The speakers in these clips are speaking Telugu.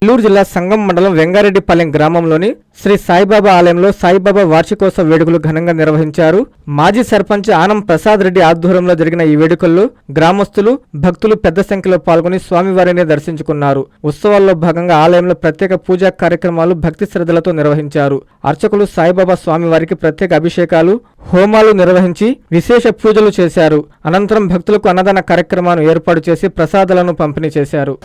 నెల్లూరు జిల్లా సంగం మండలం వెంగారెడ్డిపాలెం గ్రామంలోని శ్రీ సాయిబాబా ఆలయంలో సాయిబాబా వార్షికోత్సవ వేడుకలు ఘనంగా నిర్వహించారు. మాజీ సర్పంచ్ ఆనం ప్రసాద్ రెడ్డి ఆధ్వర్యంలో జరిగిన ఈ వేడుకల్లో గ్రామస్తులు, భక్తులు పెద్ద సంఖ్యలో పాల్గొని స్వామివారిని దర్శించుకున్నారు. ఉత్సవాల్లో భాగంగా ఆలయంలో ప్రత్యేక పూజా కార్యక్రమాలు భక్తి శ్రద్ధలతో నిర్వహించారు. అర్చకులు సాయిబాబా స్వామివారికి ప్రత్యేక అభిషేకాలు, హోమాలు నిర్వహించి విశేష పూజలు చేశారు. అనంతరం భక్తులకు అన్నదాన కార్యక్రమాన్ని ఏర్పాటు చేసి ప్రసాదాలను పంపిణీ చేశారు.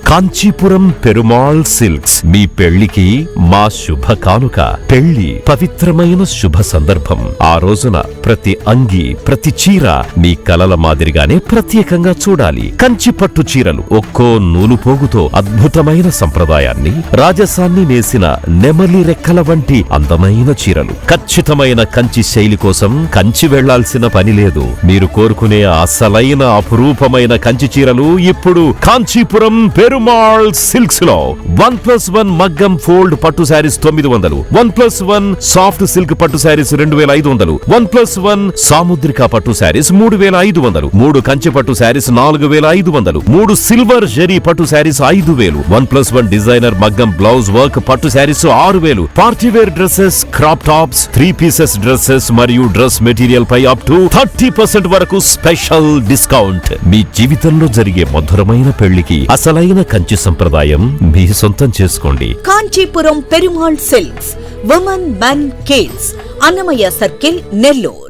కాంచీపురం పెరుమాళ్ సిల్క్స్ మీ పెళ్లికి మా శుభ కానుక. పెళ్లి పవిత్రమైన శుభ సందర్భం. ఆ రోజున ప్రతి అంగి, ప్రతి చీర మీ కలల మాదిరిగానే ప్రత్యేకంగా చూడాలి. కంచి పట్టు చీరలు ఒక్కో నూలు పోగుతో అద్భుతమైన సంప్రదాయాన్ని, రాజసాన్ని నేసిన నెమలి రెక్కల వంటి అందమైన చీరలు. ఖచ్చితమైన కంచి శైలి కోసం కంచి వెళ్లాల్సిన పని లేదు. మీరు కోరుకునే అసలైన అపురూపమైన కంచి చీరలు ఇప్పుడు కాంచీపురం పెరుమాళ్ సిల్క్స్ లో 1+1 మగ్గం ఫోల్డ్ పట్టు శారీస్ 900, 1+1 సాఫ్ట్ సిల్క్ పట్టు శారీస్ 2500, 1+1 సాముద్రిక పట్టు శారీస్ 3500, 3 కంచి పట్టు శారీస్ 4500, 3 సిల్వర్ జరీ పట్టు శారీస్ 5000, 1+1 డిజైనర్ మగ్గం బ్లౌజ్ వర్క్ పట్టు saris 6000, party wear dresses, crop tops, 3 pieces dresses మరియు డ్రెస్ మెటీరియల్ పై అప్ టు 30% వరకు స్పెషల్ డిస్కౌంట్. మీ జీవితంలో జరిగే మధురమైన పెళ్లికి అసలైన కంచి సంప్రదాయం మీ సొంతం చేసుకోండి. Kanchipuram Perumal silks, women, men, kids, Annamayya circle, Nellore.